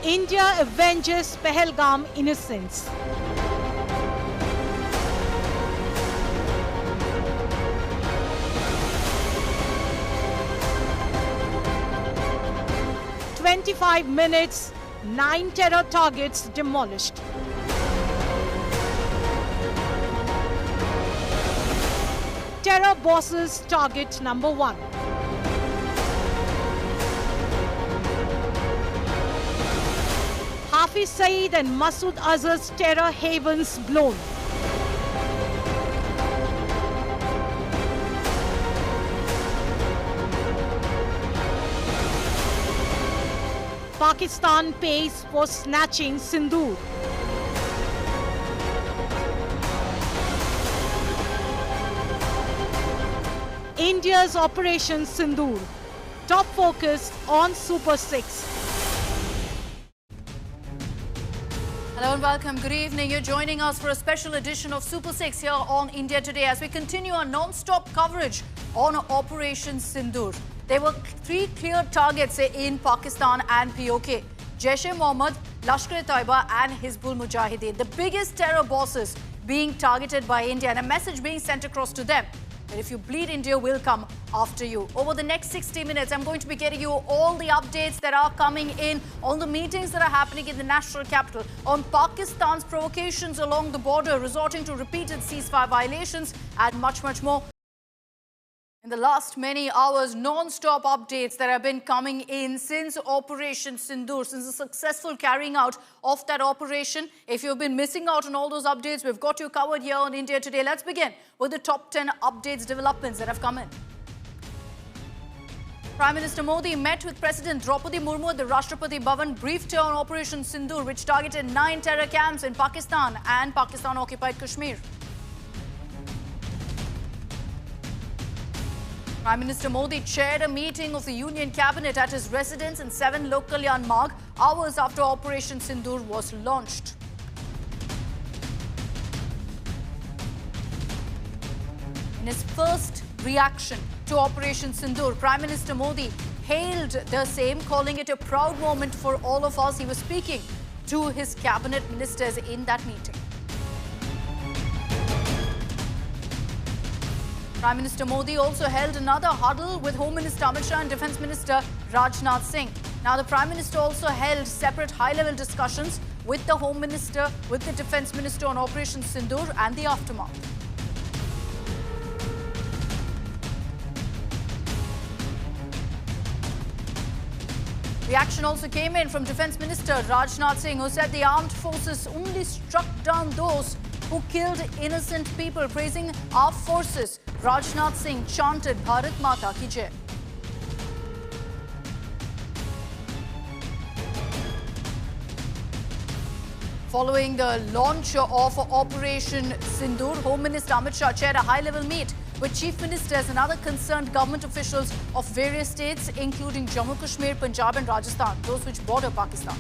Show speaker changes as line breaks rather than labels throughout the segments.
India avenges Pahalgam innocents. "25 minutes, 9 terror targets demolished." Terror bosses target number 1. Hafi Saeed and Masood Azhar's terror havens blown. Pakistan pays for snatching Sindoor. India's Operation Sindoor. Top focus on Super 6.
Hello and welcome. Good evening. You're joining us for a special edition of Super 6 here on India Today as we continue our non-stop coverage on Operation Sindoor. There were 3 clear targets in Pakistan and POK. Jaish-e-Mohammed, Lashkar-e-Taiba and Hizbul Mujahideen. The biggest terror bosses being targeted by India and a message being sent across to them that if you bleed, India will come after you. Over the next 60 minutes, I'm going to be getting you all the updates that are coming in on the meetings that are happening in the national capital, on Pakistan's provocations along the border, resorting to repeated ceasefire violations and much, much more. In the last many hours, non-stop updates that have been coming in since Operation Sindoor, since the successful carrying out of that operation. If you've been missing out on all those updates, we've got you covered here on India Today. Let's begin with the top 10 updates, developments that have come in. Prime Minister Modi met with President Draupadi Murmur at the Rashtrapati Bhavan, briefed her on Operation Sindoor, which targeted 9 terror camps in Pakistan and Pakistan-occupied Kashmir. Prime Minister Modi chaired a meeting of the Union Cabinet at his residence in 7 Lok Kalyan Marg, hours after Operation Sindoor was launched. In his first reaction to Operation Sindoor, Prime Minister Modi hailed the same, calling it a proud moment for all of us. He was speaking to his cabinet ministers in that meeting. Prime Minister Modi also held another huddle with Home Minister Amit Shah and Defence Minister Rajnath Singh. Now, the Prime Minister also held separate high-level discussions with the Home Minister, with the Defence Minister on Operation Sindoor and the aftermath. Reaction also came in from Defence Minister Rajnath Singh, who said the armed forces only struck down those who killed innocent people. Praising our forces, Rajnath Singh chanted Bharat Mata Ki Jai. Following the launch of Operation Sindoor, Home Minister Amit Shah chaired a high-level meet with chief ministers and other concerned government officials of various states, including Jammu Kashmir, Punjab and Rajasthan, those which border Pakistan.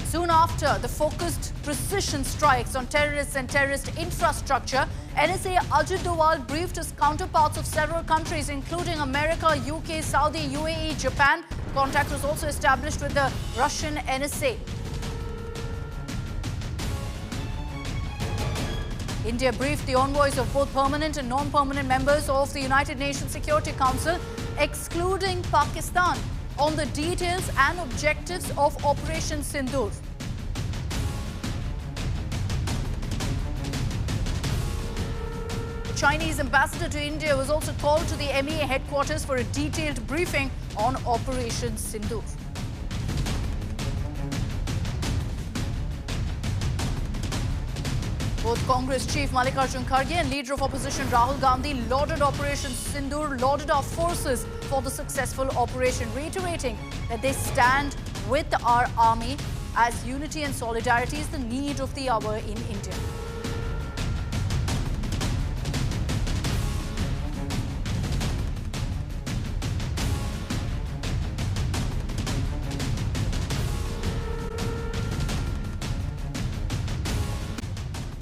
Soon after the focused precision strikes on terrorists and terrorist infrastructure, NSA Ajit Doval briefed his counterparts of several countries, including America, UK, Saudi, UAE, Japan. Contact was also established with the Russian NSA. India briefed the envoys of both permanent and non-permanent members of the United Nations Security Council, excluding Pakistan, on the details and objectives of Operation Sindoor. The Chinese ambassador to India was also called to the MEA headquarters for a detailed briefing on Operation Sindoor. Both Congress Chief Mallikarjun Kharge and Leader of Opposition Rahul Gandhi lauded Operation Sindoor, lauded our forces for the successful operation, reiterating that they stand with our army as unity and solidarity is the need of the hour in India.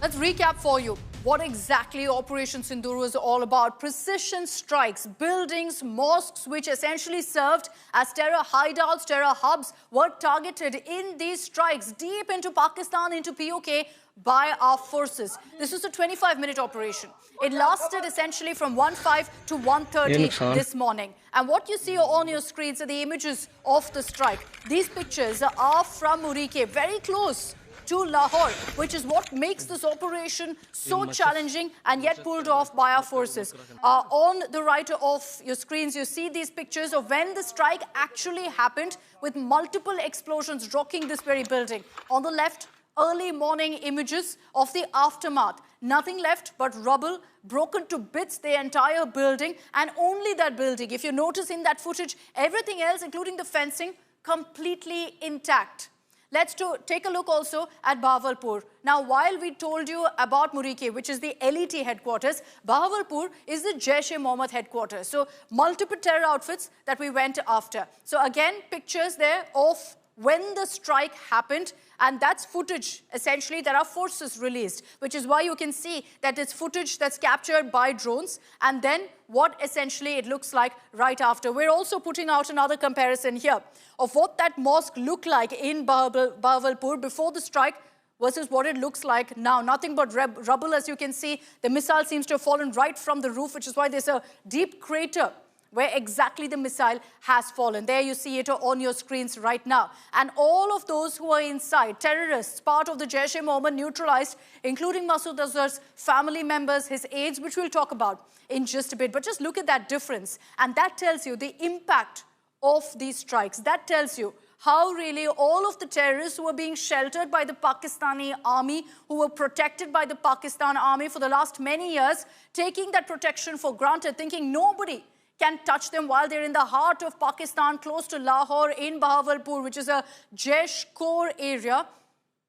Let's recap for you. what exactly Operation Sindoor was all about. Precision strikes, buildings, mosques, which essentially served as terror hideouts, terror hubs, were targeted in these strikes deep into Pakistan, into POK, by our forces. This was a 25-minute operation. It lasted essentially from 1:05 to 1:30 this morning. And what you see on your screens are the images of the strike. These pictures are from Muridke, very close to Lahore, which is what makes this operation so challenging and yet pulled off by our forces. On the right of your screens, you see these pictures of when the strike actually happened, with multiple explosions rocking this very building. On the left, early morning images of the aftermath. Nothing left but rubble, broken to bits, the entire building, and only that building. If you notice in that footage, everything else, including the fencing, completely intact. Let's take a look also at Bahawalpur. Now, while we told you about Muridke, which is the LET headquarters, Bahawalpur is the Jaish-e-Mohammed headquarters. So, multiple terror outfits that we went after. So, again, pictures there of when the strike happened, and that's footage, essentially, that our forces released, which is why you can see that it's footage that's captured by drones, and then what essentially it looks like right after. We're also putting out another comparison here of what that mosque looked like in Bahawalpur before the strike versus what it looks like now. Nothing but rubble, as you can see. The missile seems to have fallen right from the roof, which is why there's a deep crater where exactly the missile has fallen. There you see it on your screens right now. And all of those who are inside, terrorists, part of the Jaish-e-Mohammed, neutralized, including Masood Azhar's family members, his aides, which we'll talk about in just a bit. But just look at that difference. And that tells you the impact of these strikes. That tells you how really all of the terrorists who were being sheltered by the Pakistani army, who were protected by the Pakistan army for the last many years, taking that protection for granted, thinking nobody can touch them while they're in the heart of Pakistan, close to Lahore, in Bahawalpur, which is a Jaish core area.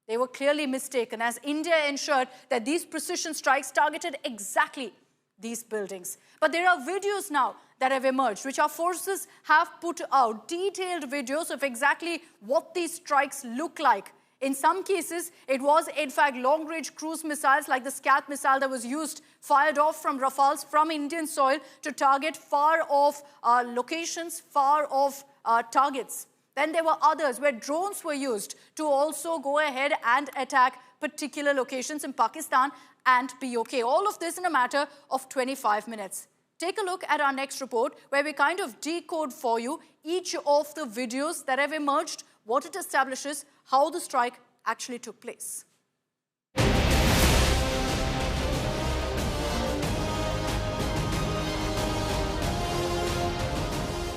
They were clearly mistaken, as India ensured that these precision strikes targeted exactly these buildings. But there are videos now that have emerged, which our forces have put out, detailed videos of exactly what these strikes look like. In some cases, it was, in fact, long-range cruise missiles like the Scat missile that was used, fired off from Rafales from Indian soil to target far-off locations, far-off targets. Then there were others where drones were used to also go ahead and attack particular locations in Pakistan and POK. All of this in a matter of 25 minutes. Take a look at our next report, where we kind of decode for you each of the videos that have emerged, what it establishes, how the strike actually took place.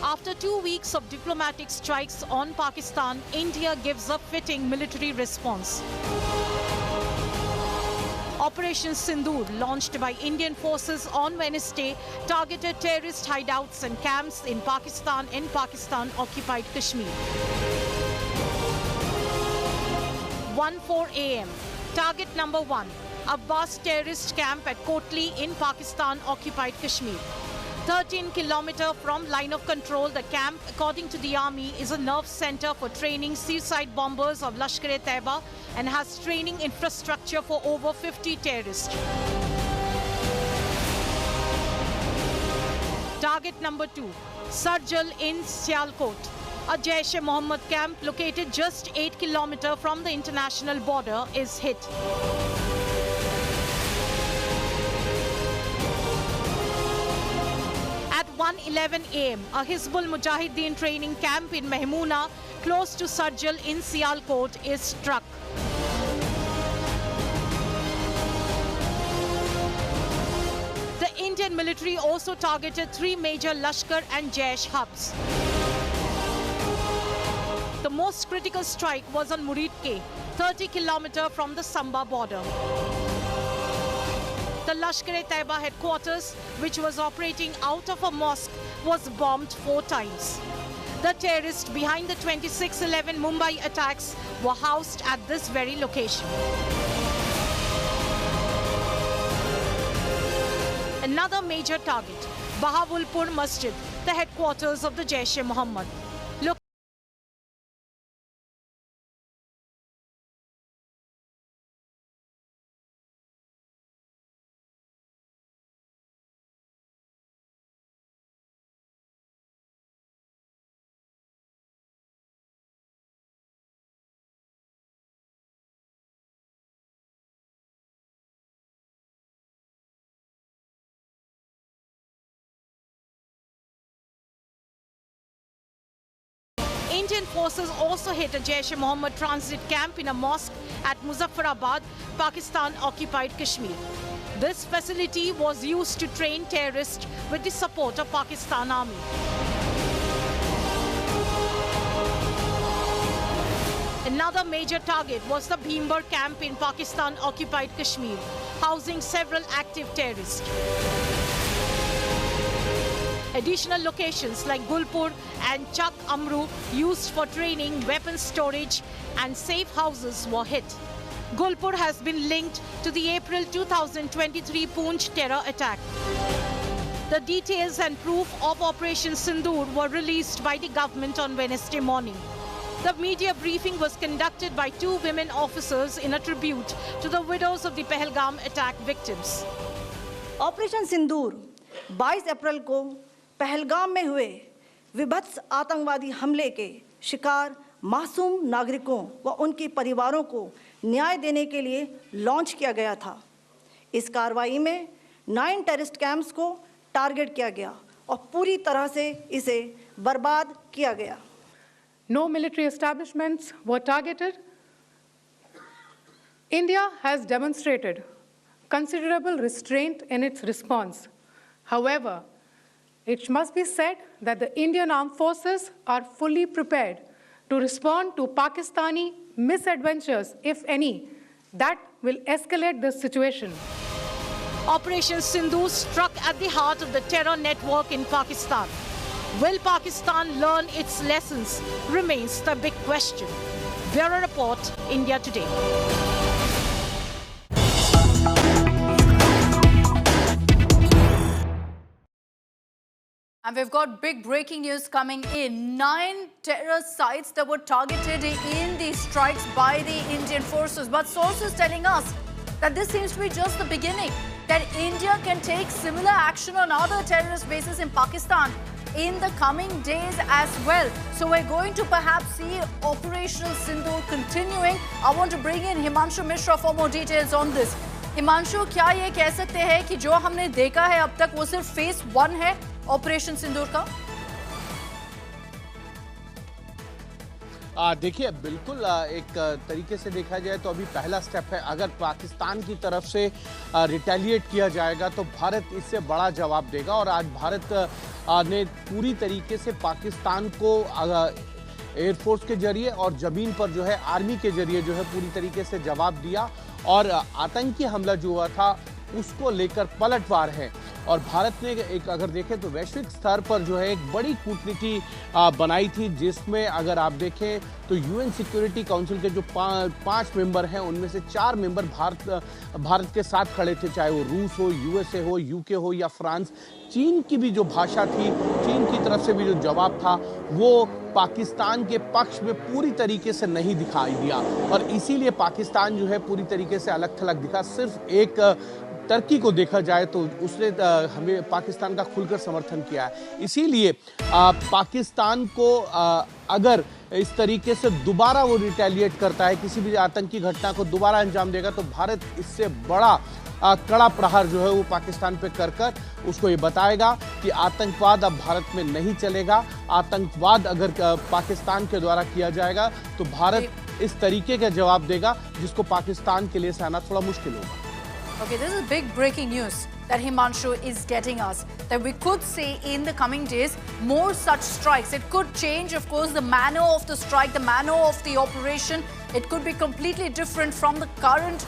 After 2 weeks of diplomatic strikes on Pakistan, India gives a fitting military response. Operation Sindoor, launched by Indian forces on Wednesday, targeted terrorist hideouts and camps in Pakistan-occupied Kashmir. 1:04 a.m. Target number 1, Abbas terrorist camp at Kotli in Pakistan-occupied Kashmir. 13 kilometers from line of control, the camp, according to the army, is a nerve center for training suicide bombers of Lashkar-e-Taiba and has training infrastructure for over 50 terrorists. Target number 2, Sarjal in Sialkot. A Jaish-e-Mohammed camp located just 8 kilometers from the international border is hit. At 1:11 a.m., a Hizbul Mujahideen training camp in Mehmoona, close to Sarjal in Sialkot, is struck. The Indian military also targeted 3 major Lashkar and Jaish hubs. The most critical strike was on Muridke, 30 kilometers from the Samba border. The Lashkar-e-Taiba headquarters, which was operating out of a mosque, was bombed 4 times. The terrorists behind the 26/11 Mumbai attacks were housed at this very location. Another major target, Bahawalpur Masjid, the headquarters of the Jaish-e-Mohammed. Indian forces also hit a Jaish-e-Mohammed transit camp in a mosque at Muzaffarabad, Pakistan-occupied Kashmir. This facility was used to train terrorists with the support of Pakistan Army. Another major target was the Bhimber camp in Pakistan-occupied Kashmir, housing several active terrorists. Additional locations like Gulpur and Chak Amru, used for training, weapons storage and safe houses, were hit. Gulpur has been linked to the April 2023 Poonch terror attack. The details and proof of Operation Sindoor were released by the government on Wednesday morning. The media briefing was conducted by 2 women officers in a tribute to the widows of the Pahalgam attack victims.
Operation Sindoor 22 अप्रैल को पहलगाम में हुए विभत्स आतंकवादी हमले के शिकार मासूम नागरिकों व उनके परिवारों को न्याय देने के लिए लॉन्च किया गया था। इस कार्रवाई में 9 टेररिस्ट कैंप्स को टारगेट किया गया और पूरी तरह से इसे बर्बाद किया गया।
No military establishments were targeted. India has demonstrated considerable restraint in its response. However, it must be said that the Indian armed forces are fully prepared to respond to Pakistani misadventures, if any, that will escalate the situation.
Operation Sindoor struck at the heart of the terror network in Pakistan. Will Pakistan learn its lessons remains the big question. Bureau Report, India Today.
And we've got big breaking news coming in. 9 terror sites that were targeted in these strikes by the Indian forces. But sources telling us that this seems to be just the beginning, that India can take similar action on other terrorist bases in Pakistan in the coming days as well. So we're going to perhaps see Operational Sindoor continuing. I want to bring in Himanshu Mishra for more details on this. Himanshu, क्या ये कह सकते हैं कि जो हमने देखा है अब तक वो सिर्फ फेज 1 है ऑपरेशन सिंदूर का?
देखिए, बिल्कुल एक तरीके से देखा जाए तो अभी पहला स्टेप है। अगर पाकिस्तान की तरफ से रिटेलिएट किया जाएगा तो भारत इससे बड़ा जवाब देगा। और आज भारत ने पूरी तरीके से पाकिस्तान को एयरफोर्स के जरिए और ज़मीन पर जो है आर्मी के जरिए जो है पूरी तरीके से जवाब दिया। और आतंकी हमला जो हुआ था उसको लेकर पलटवार है। और भारत ने एक अगर देखें तो वैश्विक स्तर पर जो है एक बड़ी कूटनीति बनाई थी, जिसमें अगर आप देखें तो यूएन सिक्योरिटी काउंसिल के जो 5 मेंबर हैं उनमें से 4 मेंबर भारत के साथ खड़े थे, चाहे वो रूस हो, यूएसए हो, यूके हो या फ्रांस। चीन की भी जो भाषा थी, चीन की तरफ से भी जो जवाब था वो पाकिस्तान के पक्ष में पूरी तरीके से नहीं दिखाई दिया। और इसीलिए पाकिस्तान जो है पूरी तरीके से अलग थलग दिखा। सिर्फ एक टर्की को देखा जाए तो उसने हमें पाकिस्तान का खुलकर समर्थन किया है। इसीलिए पाकिस्तान को अगर इस तरीके से दोबारा वो रिटेलिएट करता है, किसी भी आतंकी घटना को दोबारा अंजाम देगा, तो भारत इससे बड़ा कड़ा प्रहार जो है वो पाकिस्तान पे कर उसको ये बताएगा कि आतंकवाद अब भारत में नहीं चलेगा। आतंकवाद अगर पाकिस्तान के द्वारा किया जाएगा तो भारत इस तरीके का जवाब देगा जिसको पाकिस्तान के लिए सहना थोड़ा मुश्किल होगा।
Okay, this is big breaking news that Himanshu is getting us, that we could see in the coming days more such strikes. It could change, of course, the manner of the strike, the manner of the operation. It could be completely different from the current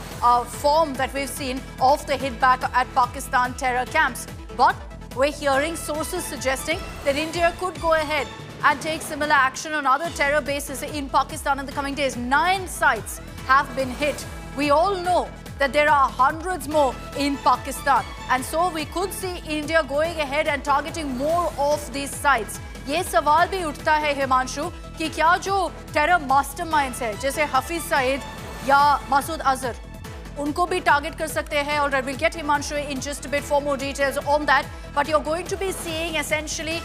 form that we've seen of the hit back at Pakistan terror camps. But we're hearing sources suggesting that India could go ahead and take similar action on other terror bases in Pakistan in the coming days. 9 sites have been hit. We all know that there are hundreds more in Pakistan, and so we could see India going ahead and targeting more of these sites. ये सवाल भी उठता है हिमांशु कि क्या जो terror masterminds है जैसे हफीज सईद या मासूद अजहर उनको भी टारगेट कर सकते हैं? All right, we'll get Himanshu in just a bit for more details on that. But you're going to be seeing essentially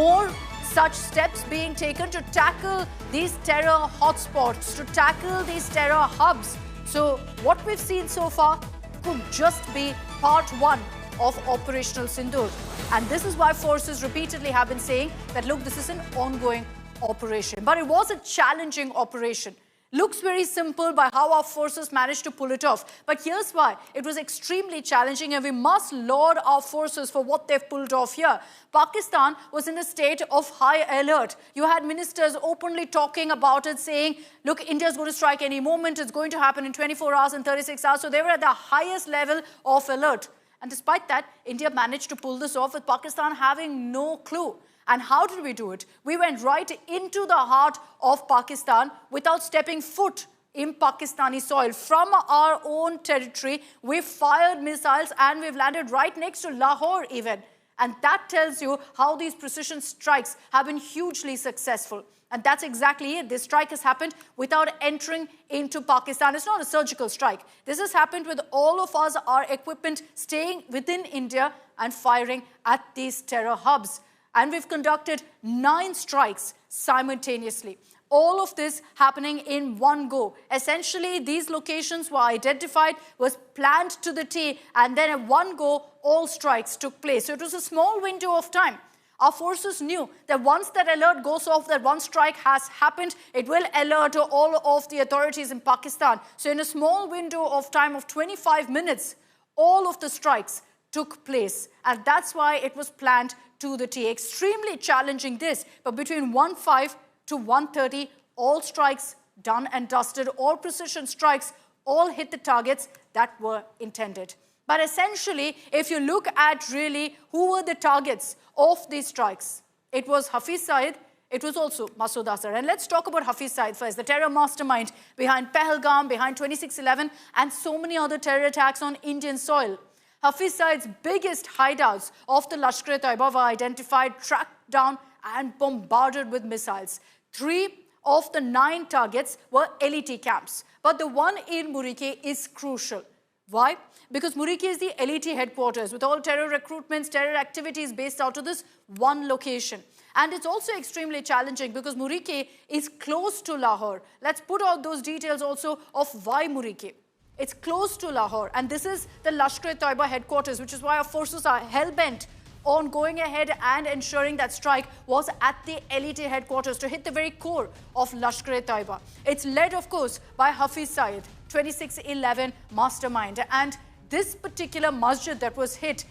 more such steps being taken to tackle these terror hotspots, to tackle these terror hubs. So what we've seen so far could just be part 1 of Operational Sindoor. And this is why forces repeatedly have been saying that, look, this is an ongoing operation. But it was a challenging operation. Looks very simple by how our forces managed to pull it off. But here's why. It was extremely challenging, and we must laud our forces for what they've pulled off here. Pakistan was in a state of high alert. You had ministers openly talking about it, saying, look, India's going to strike any moment. It's going to happen in 24 hours and 36 hours. So they were at the highest level of alert. And despite that, India managed to pull this off with Pakistan having no clue. And how did we do it? We went right into the heart of Pakistan without stepping foot in Pakistani soil. From our own territory, we fired missiles and we've landed right next to Lahore even. And that tells you how these precision strikes have been hugely successful. And that's exactly it. This strike has happened without entering into Pakistan. It's not a surgical strike. This has happened with all of us, our equipment staying within India and firing at these terror hubs. And we've conducted 9 strikes simultaneously. All of this happening in one go. Essentially, these locations were identified, was planned to the T, and then at one go, all strikes took place. So it was a small window of time. Our forces knew that once that alert goes off, that one strike has happened, it will alert all of the authorities in Pakistan. So in a small window of time of 25 minutes, all of the strikes took place. And that's why it was planned to the T. Extremely challenging this, but between 1:05 to 1:30, all strikes done and dusted, all precision strikes, all hit the targets that were intended. But essentially, if you look at really who were the targets of these strikes, it was Hafi Sai, it was also Masood Azhar. And let's talk about Hafi Sai first, the terror mastermind behind Pahalgam, behind 26/11, and so many other terror attacks on Indian soil. Hafi Sai's biggest hideouts of the Lashkar-e-Taiba were identified, tracked down, and bombarded with missiles. 3 of the 9 targets were LET camps. But the one in Muridke is crucial. Why? Because Muridke is the LET headquarters with all terror recruitments, terror activities based out of this one location. And it's also extremely challenging because Muridke is close to Lahore. Let's put out those details also of why Muridke. It's close to Lahore, and this is the Lashkar-e-Taiba headquarters, which is why our forces are hell-bent on going ahead and ensuring that strike was at the LET headquarters to hit the very core of Lashkar-e-Taiba. It's led, of course, by Hafi Sai, 26/11 mastermind. And this particular masjid that was hit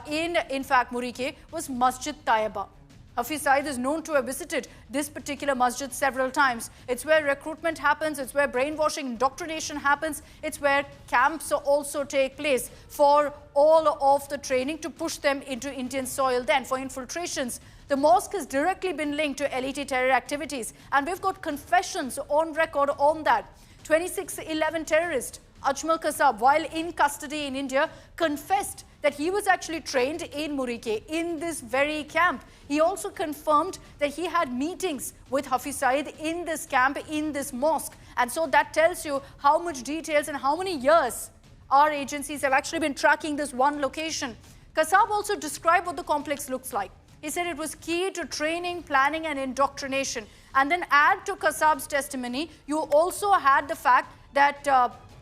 in fact, Muridke, was Masjid Taiba. Hafi Sai is known to have visited this particular masjid several times. It's where recruitment happens, it's where brainwashing, indoctrination happens, it's where camps also take place for all of the training to push them into Indian soil then for infiltrations. The mosque has directly been linked to LET terror activities, and we've got confessions on record on that. 26/11 terrorist Ajmal Kasab, while in custody in India, confessed that he was actually trained in Muridke, in this very camp. He also confirmed that he had meetings with Hafi Sai in this camp, in this mosque. And so that tells you how much details and how many years our agencies have actually been tracking this one location. Kasab also described what the complex looks like. He said it was key to training, planning, and indoctrination. And then add to Kasab's testimony, you also had the fact that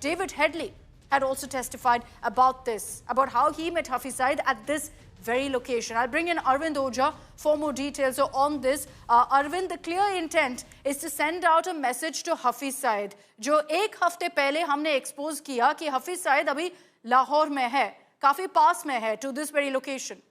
David Headley had also testified about this, about how he met Hafi Sai at this very location. I'll bring in Arvind Ojha for more details on this. Arvind, the clear intent is to send out a message to Hafi Sai, जो एक हफ्ते पहले हमने expose किया कि Hafi Sai अभी लाहौर में है, काफी पास में है to this very location.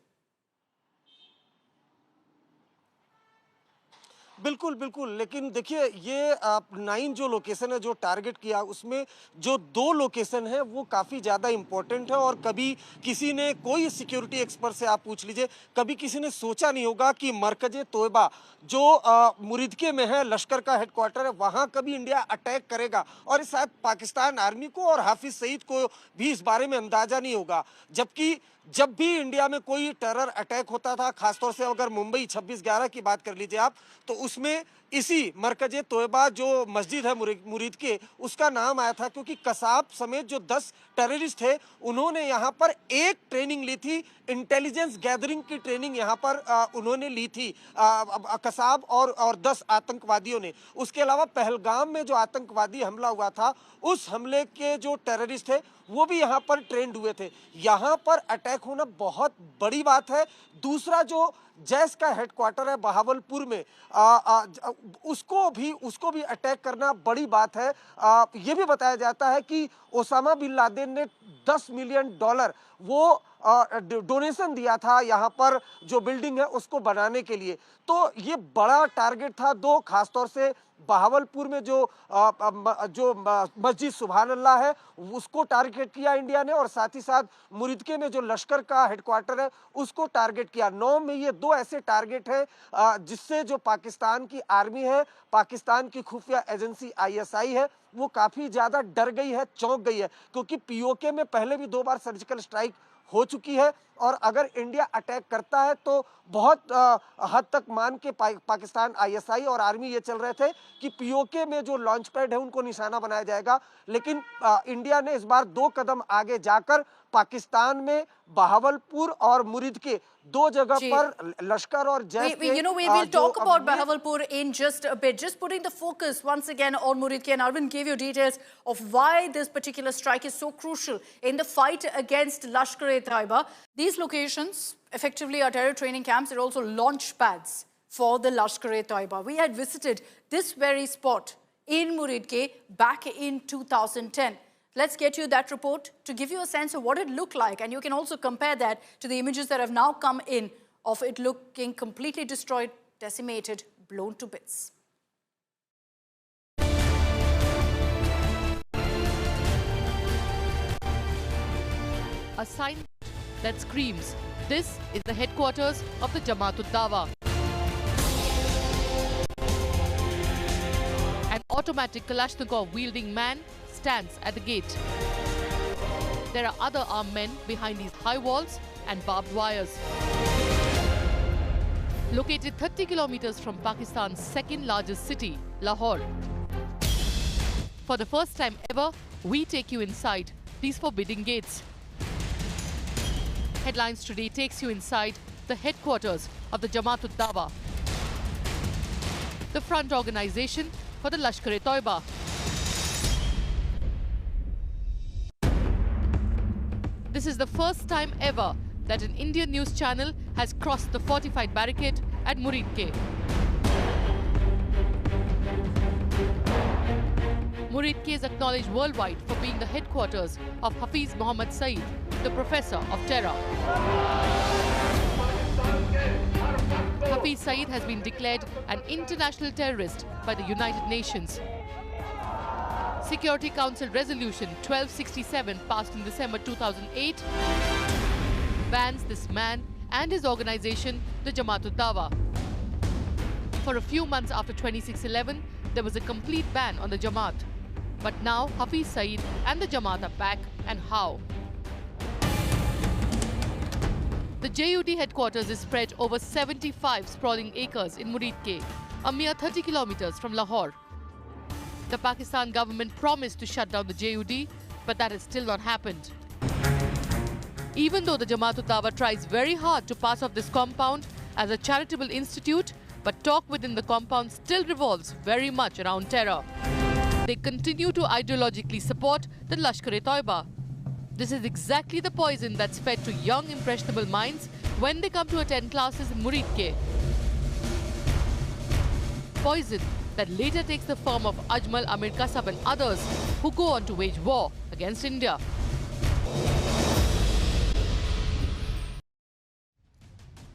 बिल्कुल बिल्कुल, लेकिन देखिए ये 9 जो लोकेशन है जो टारगेट किया, उसमें जो 2 लोकेशन है वो काफ़ी ज़्यादा इम्पोर्टेंट है। और कभी किसी ने, कोई सिक्योरिटी एक्सपर्ट से आप पूछ लीजिए, कभी किसी ने सोचा नहीं होगा कि मरकज़े तोयबा जो मुरिदके में है, लश्कर का हेडक्वार्टर है, वहाँ कभी इंडिया अटैक करेगा। और शायद पाकिस्तान आर्मी को और हाफिज सईद को भी इस बारे में अंदाज़ा नहीं होगा। जबकि जब भी इंडिया में कोई टेरर अटैक होता था, खासतौर से अगर मुंबई 26/11 की बात कर लीजिए आप, तो उसमें इसी मरकज़े तोयबा जो मस्जिद है मुरीदके, उसका नाम आया था, क्योंकि कसाब समेत जो 10 टेररिस्ट थे उन्होंने यहाँ पर एक ट्रेनिंग ली थी, इंटेलिजेंस गैदरिंग की ट्रेनिंग यहाँ पर उन्होंने ली थी कसाब और 10 आतंकवादियों ने। उसके अलावा पहलगाम में जो आतंकवादी हमला हुआ था, उस हमले के जो टेररिस्ट थे वो भी यहाँ पर ट्रेंड हुए थे। यहाँ पर अटैक होना बहुत बड़ी बात है। दूसरा जो जैश का हेडक्वार्टर है बहावलपुर में, उसको भी अटैक करना बड़ी बात है। ये भी बताया जाता है कि ओसामा बिन लादेन ने $10 मिलियन वो डोनेशन दिया था यहाँ पर जो बिल्डिंग है उसको बनाने के लिए। तो ये बड़ा टारगेट था। दो खासतौर से बहावलपुर में जो मस्जिद सुभान अल्लाह है उसको टारगेट किया इंडिया ने, और साथ ही साथ मुरिदके में जो लश्कर का हेडक्वार्टर है उसको टारगेट किया। 9 में ये दो ऐसे टारगेट हैं जिससे जो पाकिस्तान की आर्मी है, पाकिस्तान की खुफिया एजेंसी ISI है, वो काफी ज्यादा डर गई है, चौंक गई है, क्योंकि POK में पहले भी 2 बार सर्जिकल स्ट्राइक हो चुकी है। और अगर इंडिया अटैक करता है तो बहुत हद तक मान के पाकिस्तान ISI और आर्मी ये चल रहे थे कि POK में जो लॉन्च पैड है उनको निशाना बनाया जाएगा। लेकिन इंडिया ने इस बार 2 कदम आगे जाकर पाकिस्तान में बहावलपुर और मुरिदके 2 जगह पर लश्कर और जैश के
we will talk about Bahawalpur in just a bit. Just putting the focus once again on Muridke, and Arvind gave you details of why this particular strike is so crucial in the fight against Lashkar-e-Taiba. These locations effectively are terror training camps. They're also launch pads for the Lashkar-e-Taiba. We had visited this very spot in Muridke back in 2010. Let's get you that report to give you a sense of what it looked like, and you can also compare that to the images that have now come in of it looking completely destroyed, decimated, blown to bits.
A sign that screams, this is the headquarters of the Jamaat-ud-Dawa. An automatic Kalashnikov-wielding man stands at the gate. There are other armed men behind these high walls and barbed wires. Located 30 kilometers from Pakistan's second largest city, Lahore. For the first time ever, we take you inside these forbidding gates. Headlines Today takes you inside the headquarters of the Jamaat-ud-Dawa, the front organization for the Lashkar-e-Taiba. This is the first time ever that an Indian news channel has crossed the fortified barricade at Muridke. Muridke is acknowledged worldwide for being the headquarters of Hafiz Mohammed Saeed, the professor of terror. Hafi Sai has been declared an international terrorist by the United Nations. Security Council Resolution 1267, passed in December 2008, bans this man and his organization, the Jamaat-ud-Dawa. For a few months after 26/11, there was a complete ban on the Jamaat. But now Hafi Sai and the Jamaat are back, and how? The JUD headquarters is spread over 75 sprawling acres in Muridke, a mere 30 kilometers from Lahore. The Pakistan government promised to shut down the JUD, but that has still not happened. Even though the Jamaat-ud-Dawa tries very hard to pass off this compound as a charitable institute, but talk within the compound still revolves very much around terror. They continue to ideologically support the Lashkar-e-Taiba. This is exactly the poison that's fed to young, impressionable minds when they come to attend classes in Muridke. Poison that later takes the form of Ajmal, Amir Kasab and others who go on to wage war against India.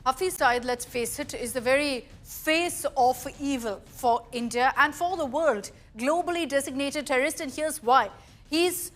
Hafi Sai, let's face it, is the very face of evil for India and for the world. Globally designated terrorist, and here's why. He's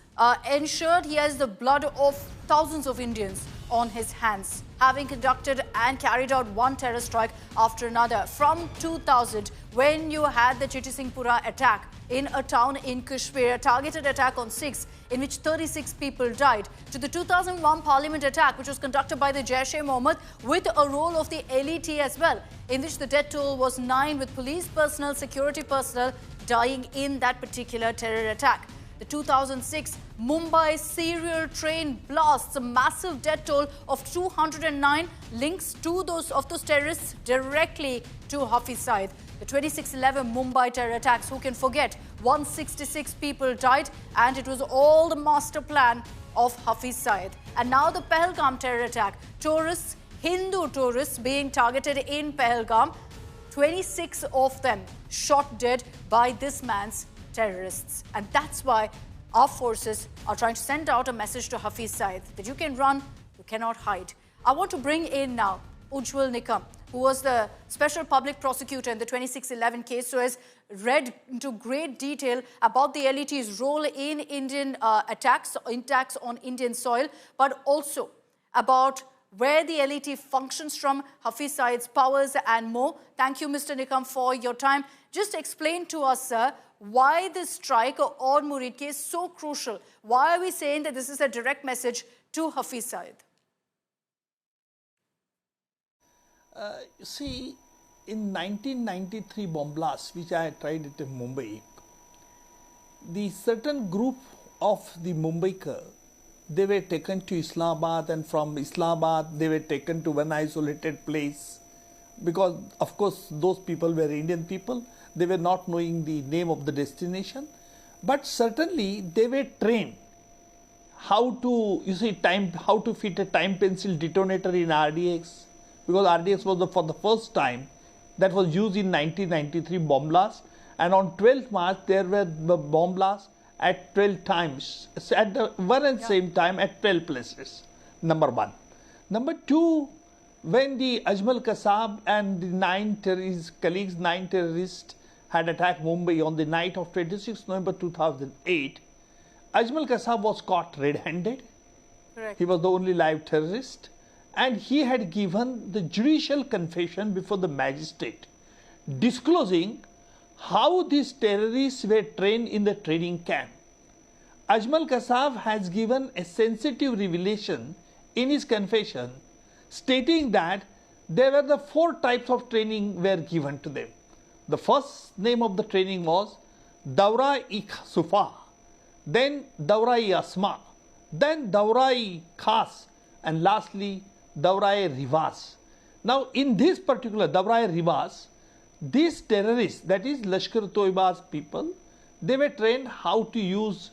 ensured he has the blood of thousands of Indians on his hands, having conducted and carried out one terror strike after another. From 2000, when you had the Chitti Singhpura attack in a town in Kashmir, a targeted attack on Sikhs in which 36 people died, to the 2001 parliament attack, which was conducted by the Jaish-e-Mohammed with a role of the LET as well, in which the death toll was 9, with police personnel, security personnel dying in that particular terror attack. The 2006 Mumbai serial train blasts, a massive death toll of 209, links to those terrorists directly to Hafi Sai. The 26/11 Mumbai terror attacks, who can forget? 166 people died, and it was all the master plan of Hafi Sai. And now the Pahalgam terror attack, tourists, Hindu tourists being targeted in Pahalgam. 26 of them shot dead by this man's terrorists. And that's why our forces are trying to send out a message to Hafi Sai that you can run, you cannot hide. I want to bring in now Ujjwal Nikam, who was the special public prosecutor in the 2611 case, who has read into great detail about the LET's role in Indian attacks on Indian soil, but also about where the LET functions from, Hafiz Said's powers and more. Thank you, Mr. Nikam, for your time. Just explain to us, sir, why this strike on Muridke is so crucial. Why are we saying that this is a direct message to Hafiz Said?
See, in 1993 bomb blast, which I tried it in Mumbai, the certain group of the Mumbaikar, they were taken to Islamabad, and from Islamabad they were taken to one isolated place, because of course those people were Indian people. They were not knowing the name of the destination, but certainly they were trained how to, how to fit a time pencil detonator in RDX, because RDX was for the first time that was used in 1993 bomb blast, and on 12th March there were the bomb blasts at 12 times, at the one and same time at 12 places, number one. Number two, when the Ujjwal Kasab and the 9 terrorists had attacked Mumbai on the night of 26 November 2008, Ujjwal Kasab was caught red-handed. He was the only live terrorist, and he had given the judicial confession before the magistrate, disclosing how these terrorists were trained in the training camp. Ujjwal Kasab has given a sensitive revelation in his confession, stating that there were the 4 types of training were given to them. The first name of the training was Daura-e-Sufa, then Daura-e-Asma, then Daura-e-Khas, and lastly Daura-e-Rivas. Now in this particular Daura-e-Rivas, these terrorists, that is Lashkar-e-Taiba's people, they were trained how to use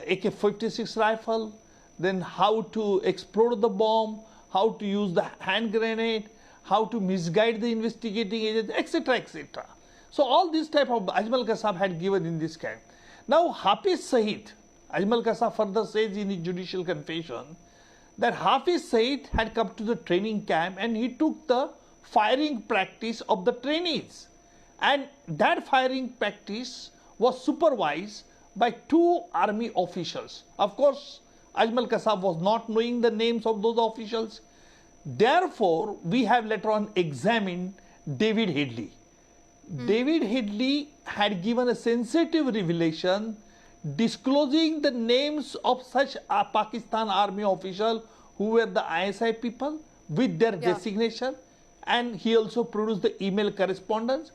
AK-56 rifle, then how to explode the bomb, how to use the hand grenade, how to misguide the investigating agents, etc., etc. So all this type of Ujjwal Kasab had given in this camp. Now Hafiz Said, Ujjwal Kasab further says in his judicial confession that Hafiz Said had come to the training camp and he took the firing practice of the trainees, and that firing practice was supervised by 2 army officials. Of course, Ujjwal Kasab was not knowing the names of those officials. Therefore, we have later on examined David Headley. David Headley had given a sensitive revelation disclosing the names of such a Pakistan army official who were the ISI people with their designation, and he also produced the email correspondence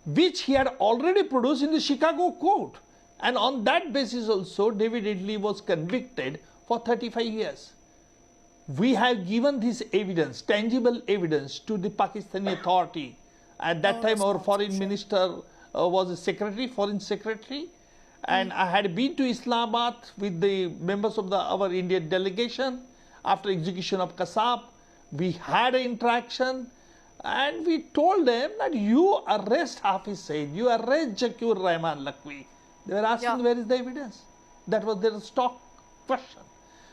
which he had already produced in the Chicago court, and on that basis also David Headley was convicted for 35 years. We have given this evidence, tangible evidence, to the Pakistani authority. At that time our foreign minister was a foreign secretary, and I had been to Islamabad with the members of our Indian delegation after execution of Kasab. We had an interaction and we told them that you arrest Hafiz Said, you arrest Zakir Rahman Lakhvi. They were asking where is the evidence. That was their stock question.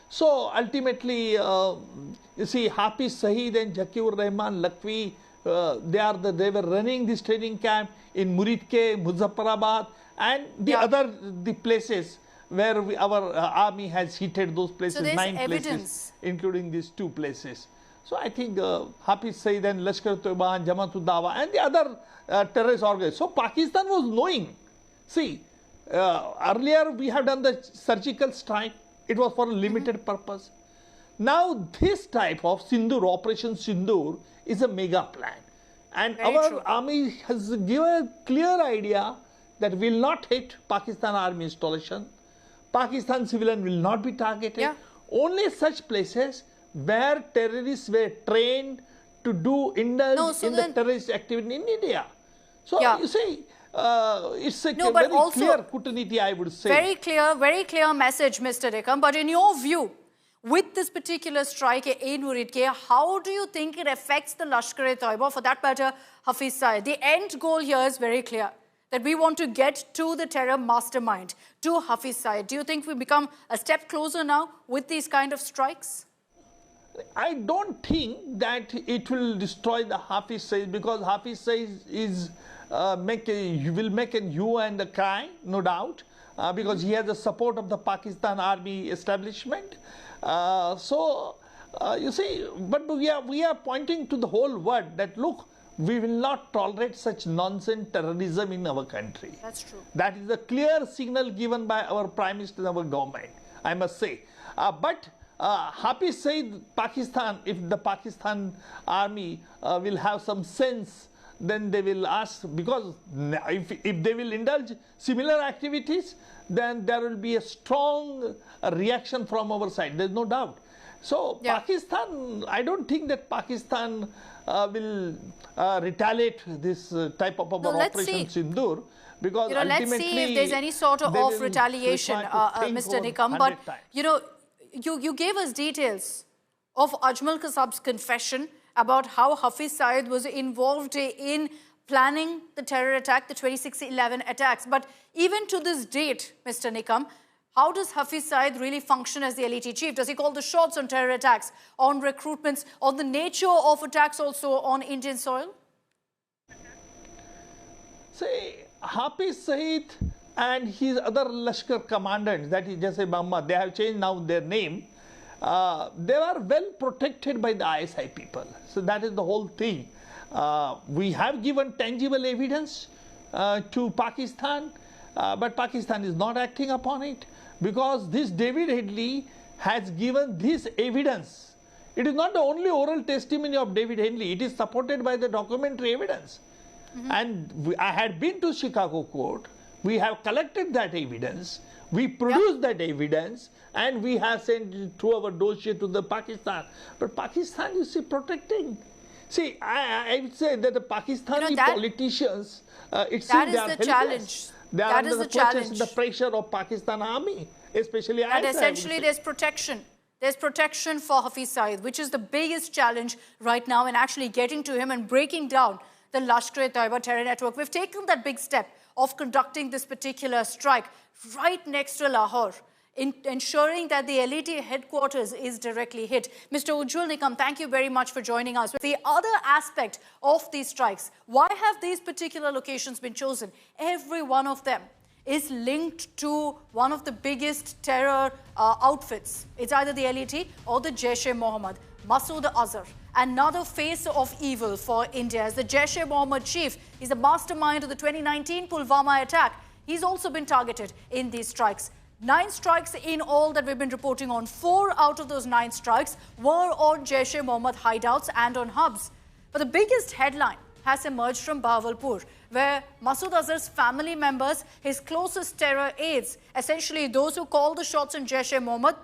So ultimately, you see, Hafiz Said and Zakir Rahman Lakhvi, they were running this training camp in Muridke, Muzaffarabad, and the places where our army has hit those places,
so
9
evidence.
Places, including these 2 places. So I think Hafiz Said and Lashkar-e-Taiba and Jamaat-ud-Dawa and the other terrorist organizations. So Pakistan was knowing. See, earlier we have done the surgical strike. It was for a limited purpose. Now this type of Sindoor, Operation Sindoor, is a mega plan. And our army has given a clear idea that we will not hit Pakistan army installation. Pakistan civilian will not be targeted. Only such places where terrorists were trained to indulge in the terrorist activity in India. So you see, it's a very clear Kutniti, I would say.
Very clear message, Mr. Nikam. But in your view, with this particular strike in Muridke, how do you think it affects the Lashkar-e-Taiba, for that matter, Hafi Sai? The end goal here is very clear, that we want to get to the terror mastermind, to Hafi Sai. Do you think we become a step closer now with these kind of strikes?
I don't think that it will destroy the Hafi Sai, because Hafi Sai will make a hue and a cry, no doubt, because he has the support of the Pakistan army establishment. You see, but we are pointing to the whole world that, look, we will not tolerate such nonsense terrorism in our country.
That's true.
That is a clear signal given by our Prime Minister and our government, I must say. But Hafi Sai, Pakistan, if the Pakistan army will have some sense, then they will ask, because if they will indulge similar activities, then there will be a strong reaction from our side. There's no doubt. So Pakistan, I don't think that Pakistan will retaliate this type of Operation Sindoor, because ultimately,
let's see if there's any sort of retaliation, Mr. Nikam. But you gave us details of Ajmal Kasab's confession about how Hafiz Saeed was involved in planning the terror attack, the 26/11 attacks. But even to this date, Mr. Nikam, how does Hafiz Saeed really function as the LET chief? Does he call the shots on terror attacks, on recruitments, on the nature of attacks also on Indian soil?
See, Hafiz Saeed and his other Lashkar commandants, that is Jaise Mohammed, they have changed now their name. They are well protected by the ISI people. So that is the whole thing. We have given tangible evidence to Pakistan, but Pakistan is not acting upon it, because this David Headley has given this evidence. It is not the only oral testimony of David Headley, it is supported by the documentary evidence. And I had been to Chicago court, we have collected that evidence, we produced that evidence, and we have sent it through our dossier to the Pakistan. But Pakistan, you see, protecting. See, I would say that the Pakistani politicians, it seems they are helpless.
Challenge.
They are under the pressure of Pakistan army, especially
and essentially there's protection. There's protection for Hafiz Saeed, which is the biggest challenge right now in actually getting to him and breaking down the Lashkar-e-Taiba terror network. We've taken that big step of conducting this particular strike right next to Lahore, in ensuring that the LET headquarters is directly hit. Mr. Ujjwal Nikam, thank you very much for joining us. The other aspect of these strikes, why have these particular locations been chosen? Every one of them is linked to one of the biggest terror outfits. It's either the LET or the Jaish-e-Mohammed. Masood Azhar, another face of evil for India. As the Jaish-e-Mohammed chief, he's the mastermind of the 2019 Pulwama attack. He's also been targeted in these strikes. 9 strikes in all that we've been reporting on. 4 out of those 9 strikes were on Jaish-e-Mohammed hideouts and on hubs. But the biggest headline has emerged from Bahawalpur, where Masood Azhar's family members, his closest terror aides, essentially those who call the shots on Jaish-e-Mohammed,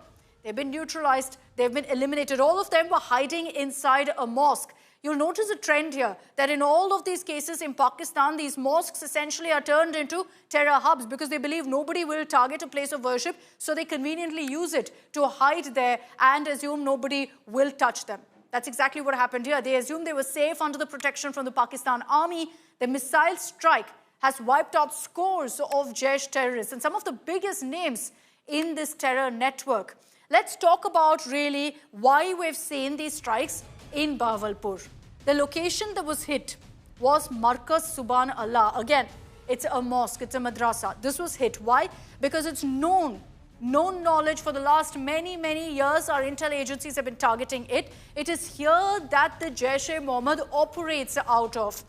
they've been neutralized, they've been eliminated. All of them were hiding inside a mosque. You'll notice a trend here that in all of these cases in Pakistan, these mosques essentially are turned into terror hubs because they believe nobody will target a place of worship, so they conveniently use it to hide there and assume nobody will touch them. That's exactly what happened here. They assumed they were safe under the protection from the Pakistan army. The missile strike has wiped out scores of Jaish terrorists and some of the biggest names in this terror network. Let's talk about really why we've seen these strikes in Bahawalpur. The location that was hit was Markaz Subhan Allah. Again, it's a mosque, it's a madrasa. This was hit. Why? Because it's known knowledge for the last many years. Our intel agencies have been targeting it. It is here that the Jaish-e-Mohammed operates out of.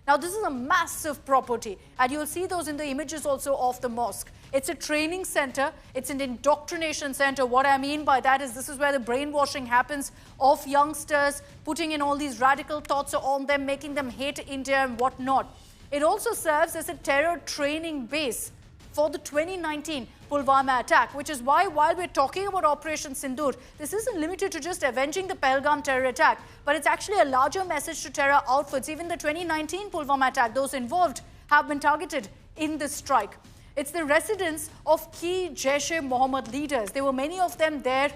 Now, this is a massive property, and you'll see those in the images also of the mosque. It's a training center. It's an indoctrination center. What I mean by that is this is where the brainwashing happens of youngsters, putting in all these radical thoughts on them, making them hate India and whatnot. It also serves as a terror training base for the 2019 Pulwama attack, which is why while we're talking about Operation Sindoor, this isn't limited to just avenging the Pahalgam terror attack, but it's actually a larger message to terror outfits. Even the 2019 Pulwama attack, those involved have been targeted in this strike. It's the residence of key Jaish-e-Mohammed leaders. There were many of them there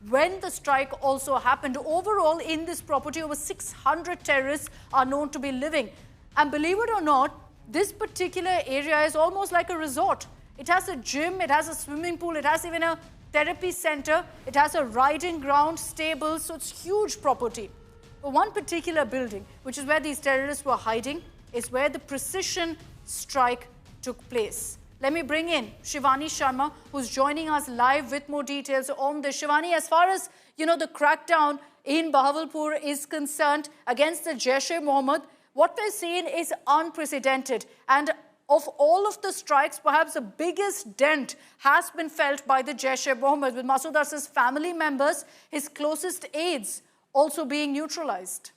when the strike also happened. Overall, in this property, over 600 terrorists are known to be living. And believe it or not, this particular area is almost like a resort. It has a gym, it has a swimming pool, it has even a therapy center, it has a riding ground, stables, so it's huge property. But one particular building, which is where these terrorists were hiding, is where the precision strike took place. Let me bring in Shivani Sharma, who's joining us live with more details on this. Shivani, as far as, you know, the crackdown in Bahawalpur is concerned against the Jaish-e-Mohammed, what we're seeing is unprecedented. And of all of the strikes, perhaps the biggest dent has been felt by the Jaish-e-Mohammed, with Masood Azhar's family members, his closest aides, also being neutralized.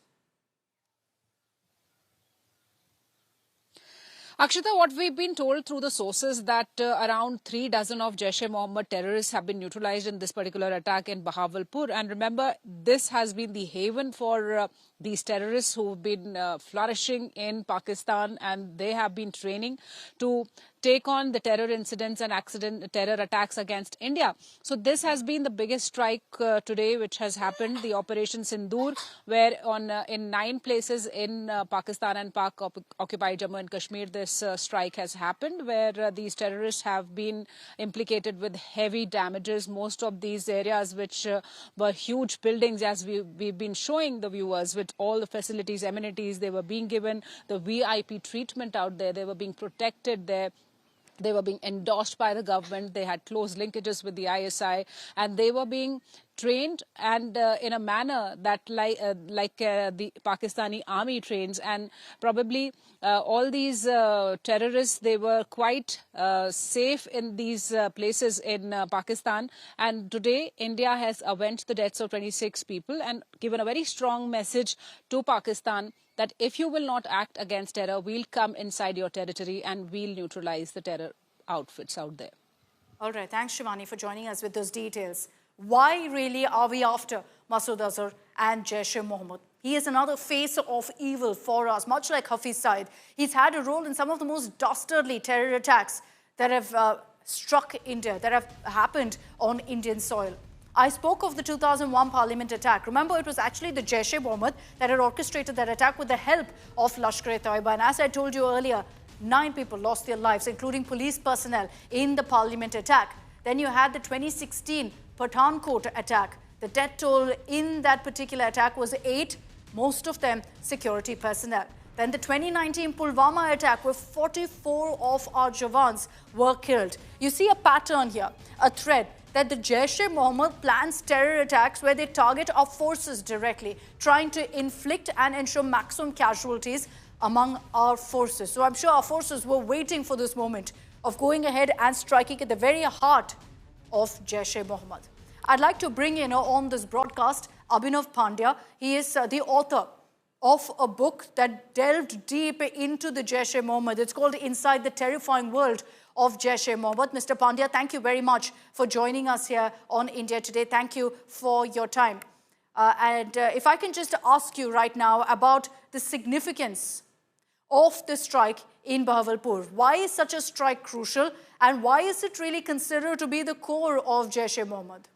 Akshita, what we've been told through the sources that around 3 dozen of Jaish-e-Mohammed terrorists have been neutralized in this particular attack in Bahawalpur. And remember, this has been the haven for these terrorists who've been flourishing in Pakistan, and they have been training to take on the terror incidents and terror attacks against India. So this has been the biggest strike today which has happened, the Operation Sindoor, where in 9 places in Pakistan and Pak-occupied Jammu and Kashmir, this strike has happened, where these terrorists have been implicated with heavy damages. Most of these areas, which were huge buildings, as we've been showing the viewers, with all the facilities, amenities, they were being given the VIP treatment out there. They were being protected there. They were being endorsed by the government. They had close linkages with the ISI, and they were being trained and in a manner that like the Pakistani army trains. And probably all these terrorists, they were quite safe in these places in Pakistan. And today, India has avenged the deaths of 26 people and given a very strong message to Pakistan that if you will not act against terror, we'll come inside your territory and we'll neutralize the terror outfits out there.
All right. Thanks, Shivani, for joining us with those details. Why really are we after Masood Azhar and Jaish-e-Mohammed? He is another face of evil for us, much like Hafi Sai. He's had a role in some of the most dastardly terror attacks that have struck India, that have happened on Indian soil. I spoke of the 2001 Parliament attack. Remember, it was actually the Jaish-e-Mohammed that had orchestrated that attack with the help of Lashkar-e-Taiba. And as I told you earlier, 9 people lost their lives, including police personnel, in the Parliament attack. Then you had the 2016 Pathankot attack. The death toll in that particular attack was 8, most of them security personnel. Then the 2019 Pulwama attack, where 44 of our Jawans were killed. You see a pattern here, a thread, that the Jaish-e-Mohammed plans terror attacks where they target our forces directly, trying to inflict and ensure maximum casualties among our forces. So I'm sure our forces were waiting for this moment of going ahead and striking at the very heart of Jaish-e-Mohammed. I'd like to bring in on this broadcast Abhinav Pandya. He is the author of a book that delved deep into the Jaish-e-Mohammed. It's called Inside the Terrifying World of Jaish-e-Mohammed. Mr. Pandya, thank you very much for joining us here on India Today. Thank you for your time. If I can just ask you right now about the significance of the strike in Bahawalpur. Why is such a strike crucial, and why is it really considered to be the core of Jaish-e-Mohammed?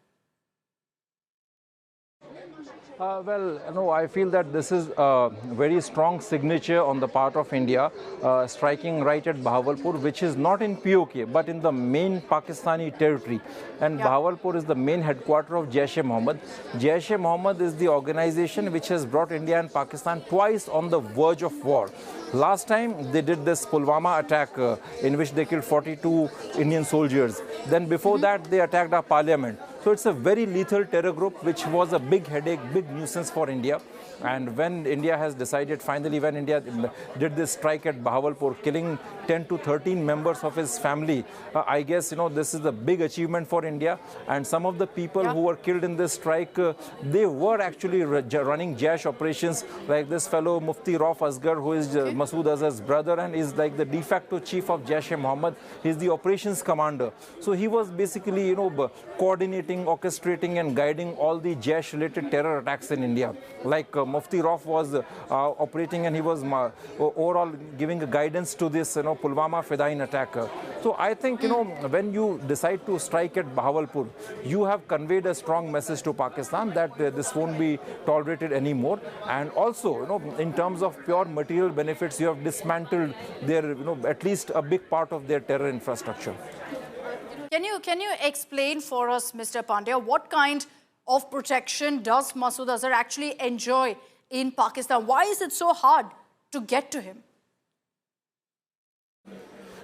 I feel that this is a very strong signature on the part of India, striking right at Bahawalpur, which is not in POK, but in the main Pakistani territory. And Bahawalpur is the main headquarters of Jaish-e-Mohammed. Jaish-e-Mohammed is the organization which has brought India and Pakistan twice on the verge of war. Last time they did this Pulwama attack in which they killed 42 Indian soldiers. Then before that they attacked our parliament. So it's a very lethal terror group which was a big headache, big nuisance for India. And when India has decided, finally when India did this strike at Bahawalpur, killing 10 to 13 members of his family, I guess, this is a big achievement for India. And some of the people who were killed in this strike, they were actually running Jaish operations, like this fellow Mufti Rauf Asghar, who is Masood Azhar's brother and is like the de facto chief of Jaish-e-Mohammed. He's the operations commander. So he was basically, coordinating coordinating, orchestrating and guiding all the Jaish-related terror attacks in India. Like Mufti Rauf was operating, and he was overall giving a guidance to this, Pulwama Fidain attack. So I think, when you decide to strike at Bahawalpur, you have conveyed a strong message to Pakistan that this won't be tolerated anymore. And also, in terms of pure material benefits, you have dismantled their, at least a big part of their terror infrastructure.
Can you explain for us, Mr. Pandya, what kind of protection does Masood Azhar actually enjoy in Pakistan? Why is it so hard to get to him?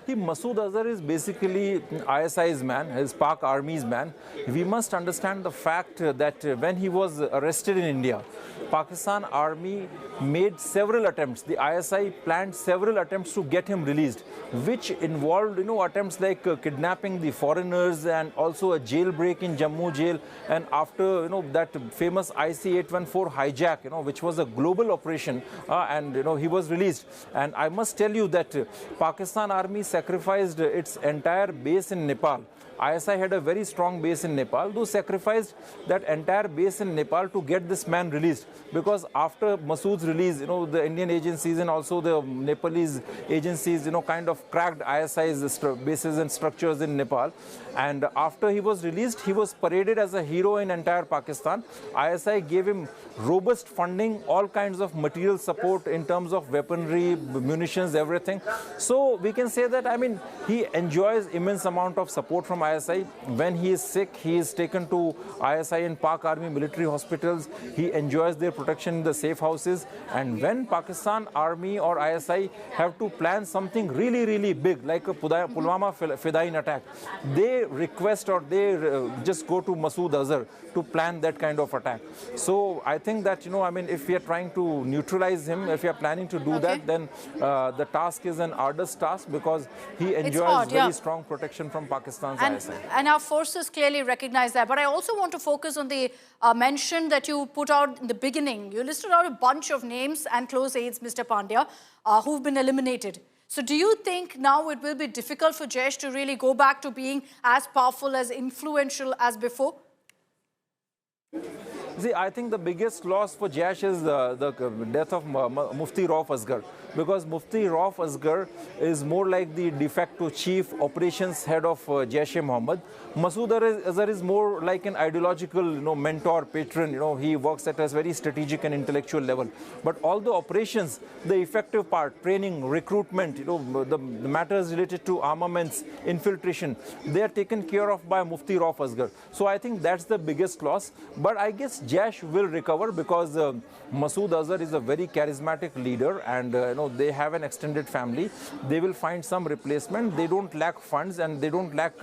Masood Azhar is basically ISI's man, his Pak Army's man. We must understand the fact that when he was arrested in India, Pakistan Army made several attempts. The ISI planned several attempts to get him released, which involved, attempts like kidnapping the foreigners and also a jailbreak in Jammu jail. And after, that famous IC-814 hijack, which was a global operation, and, he was released. And I must tell you that Pakistan Army sacrificed its entire base in Nepal. ISI had a very strong base in Nepal. They sacrificed that entire base in Nepal to get this man released. Because after Masood's release, the Indian agencies and also the Nepalese agencies, kind of cracked ISI's bases and structures in Nepal. And after he was released, he was paraded as a hero in entire Pakistan. ISI gave him robust funding, all kinds of material support in terms of weaponry, munitions, everything. So we can say that, he enjoys immense amount of support from ISI. When he is sick, he is taken to ISI and Pak Army military hospitals. He enjoys their protection in the safe houses. And when Pakistan Army or ISI have to plan something really, really big, like a Pulwama Fidain attack, they request or they just go to Masood Azhar to plan that kind of attack. So I think that, if we are trying to neutralize him, if we are planning to do that, then the task is an arduous task, because he enjoys very strong protection from Pakistan's ISI.
And our forces clearly recognize that. But I also want to focus on the mention that you put out in the beginning. You listed out a bunch of names and close aides, Mr. Pandya, who've been eliminated. So do you think now it will be difficult for Jaish to really go back to being as powerful, as influential as before?
See, I think the biggest loss for Jaish is the death of Mufti Rauf Azhar, because Mufti Rauf Azhar is more like the de facto chief operations head of Jaish-e-Mohammed. Masood Azhar is more like an ideological, mentor, patron. He works at a very strategic and intellectual level. But all the operations, the effective part, training, recruitment, the matters related to armaments, infiltration, they are taken care of by Mufti Rauf Azhar. So I think that's the biggest loss. But I guess Jaish will recover, because Masood Azhar is a very charismatic leader, and they have an extended family. They will find some replacement. They don't lack funds, and they don't lack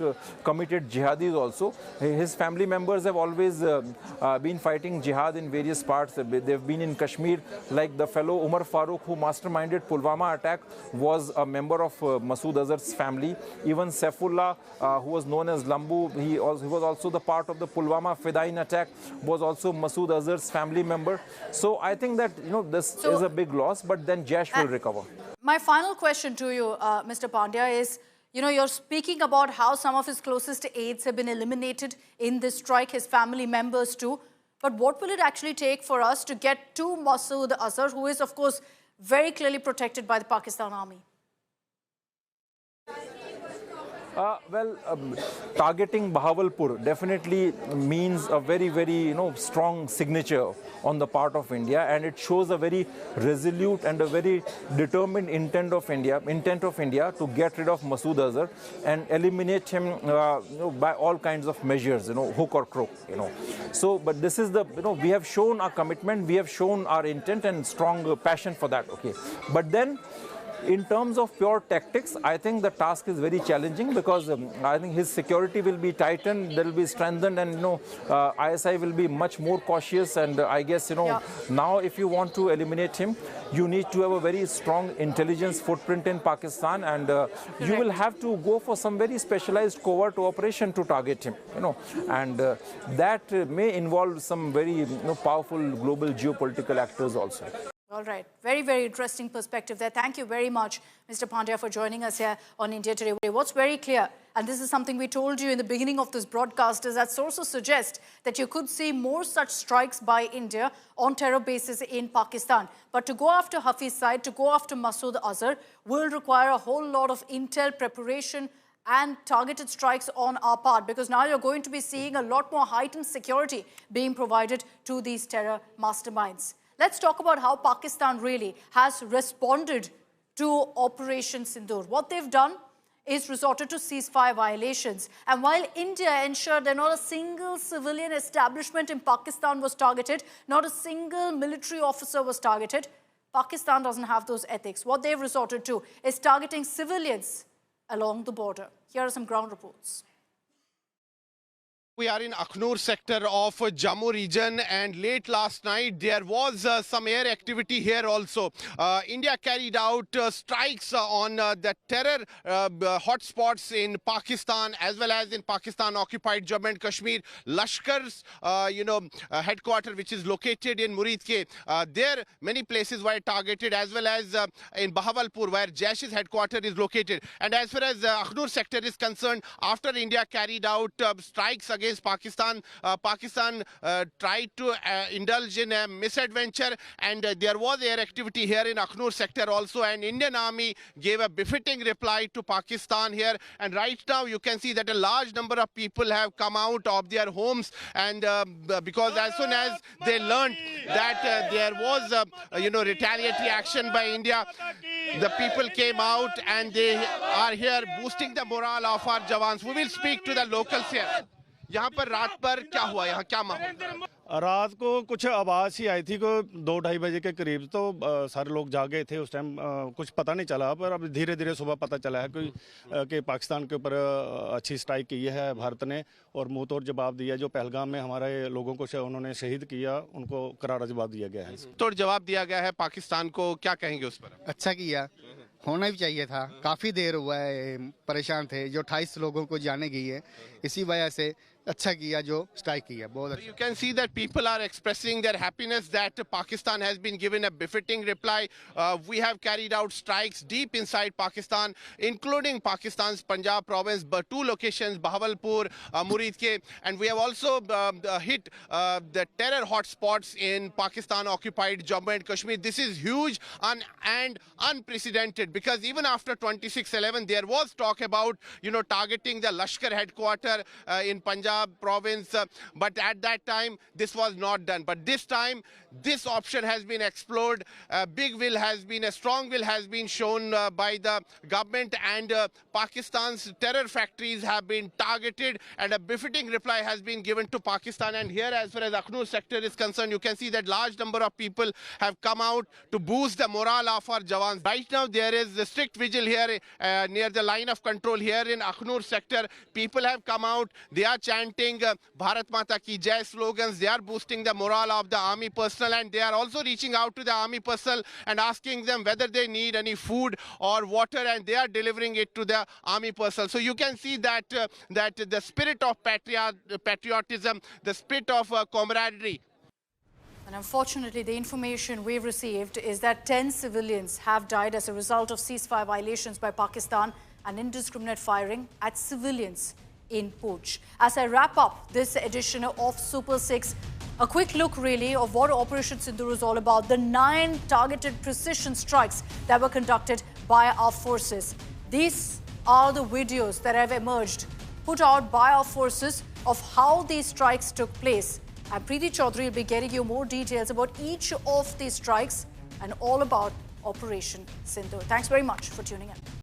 committed jihadis also. His family members have always been fighting jihad in various parts. They've been in Kashmir, like the fellow Umar Farooq, who masterminded Pulwama attack, was a member of Masood Azhar's family. Even Saifullah, who was known as Lambu, he was also the part of the Pulwama Fidain attack, was also Masood Azhar's family member. So I think that, this is a big loss, but then Jaish will recover.
My final question to you, Mr. Pandya, is, you're speaking about how some of his closest aides have been eliminated in this strike, his family members too. But what will it actually take for us to get to Masood Azhar, who is, of course, very clearly protected by the Pakistan Army?
Targeting Bahawalpur definitely means a very, very, strong signature on the part of India, and it shows a very resolute and a very determined intent of India to get rid of Masood Azhar and eliminate him, by all kinds of measures, hook or crook, So, but this is the, we have shown our commitment, we have shown our intent and strong passion for that, okay. But then, in terms of pure tactics, I think the task is very challenging, because I think his security will be tightened, there will be strengthened, and ISI will be much more cautious. And I guess now if you want to eliminate him, you need to have a very strong intelligence footprint in Pakistan, and you will have to go for some very specialized covert operation to target him. And that may involve some very powerful global geopolitical actors also.
All right. Very, very interesting perspective there. Thank you very much, Mr. Pandya, for joining us here on India Today. What's very clear, and this is something we told you in the beginning of this broadcast, is that sources suggest that you could see more such strikes by India on terror bases in Pakistan. But to go after Hafi Sai, to go after Masood Azhar, will require a whole lot of intel preparation and targeted strikes on our part, because now you're going to be seeing a lot more heightened security being provided to these terror masterminds. Let's talk about how Pakistan really has responded to Operation Sindoor. What they've done is resorted to ceasefire violations. And while India ensured that not a single civilian establishment in Pakistan was targeted, not a single military officer was targeted, Pakistan doesn't have those ethics. What they've resorted to is targeting civilians along the border. Here are some ground reports.
We are in Akhnur sector of Jammu region, and late last night there was some air activity here also. India carried out strikes on the terror hotspots in Pakistan as well as in Pakistan occupied Jammu and Kashmir. Lashkar's headquarters, which is located in Muridke, there many places were targeted, as well as in Bahawalpur, where Jaish-e headquarters is located. And as far as Akhnur sector is concerned, after India carried out strikes against Pakistan, Pakistan tried to indulge in a misadventure, and there was air activity here in Akhnur sector also, and Indian Army gave a befitting reply to Pakistan here. And right now you can see that a large number of people have come out of their homes, and because as soon as they learned that there was retaliatory action by India, the people came out and they are here boosting the morale of our jawans. We will speak to the locals here. यहाँ पर रात पर क्या हुआ, यहाँ क्या माहौल?
रात को कुछ आवाज़ ही आई थी को 2-2:30 बजे के करीब, तो सारे लोग जागे थे उस टाइम। कुछ पता नहीं चला, पर अब धीरे धीरे सुबह पता चला है कि पाकिस्तान के ऊपर अच्छी स्ट्राइक की है भारत ने, और मुंह तोड़ जवाब दिया। जो पहलगाम में हमारे लोगों को उन्होंने शहीद किया, उनको करारा जवाब दिया गया है।
तोड़ जवाब दिया गया है पाकिस्तान को, क्या कहेंगे उस पर?
अच्छा किया, होना भी चाहिए था। काफ़ी देर हुआ है, परेशान थे। जो 28 लोगों को जाने गई है, इसी वजह से अच्छा किया जो स्ट्राइक किया, बहुत अच्छा।
You can see that people are expressing their happiness that Pakistan has been given a befitting reply. We have carried out strikes deep inside Pakistan, including Pakistan's Punjab province, but 2 locations, Bahawalpur, Muridke, and we have also hit the terror hotspots in Pakistan-occupied Jammu and Kashmir. This is huge and unprecedented, because even after 26/11, there was talk about targeting the Lashkar headquarters in Punjab province, but at that time this was not done. But this time this option has been explored. A strong will has been shown by the government, and Pakistan's terror factories have been targeted, and a befitting reply has been given to Pakistan. And here, as far as Akhnur sector is concerned, you can see that large number of people have come out to boost the morale of our jawans. Right now there is a strict vigil here near the line of control here in Akhnur sector. People have come out, they are chanting Bharat Mata Ki Jai slogans. They are boosting the morale of the army personnel, and they are also reaching out to the army personnel and asking them whether they need any food or water, and they are delivering it to the army personnel. So you can see that the spirit of patriotism, the spirit of camaraderie.
And unfortunately, the information we've received is that 10 civilians have died as a result of ceasefire violations by Pakistan and indiscriminate firing at civilians in Poonch. As I wrap up this edition of Super 6, a quick look really of what Operation Sindoor is all about. The 9 targeted precision strikes that were conducted by our forces. These are the videos that have emerged, put out by our forces, of how these strikes took place. And Preeti Chaudhary will be getting you more details about each of these strikes and all about Operation Sindoor. Thanks very much for tuning in.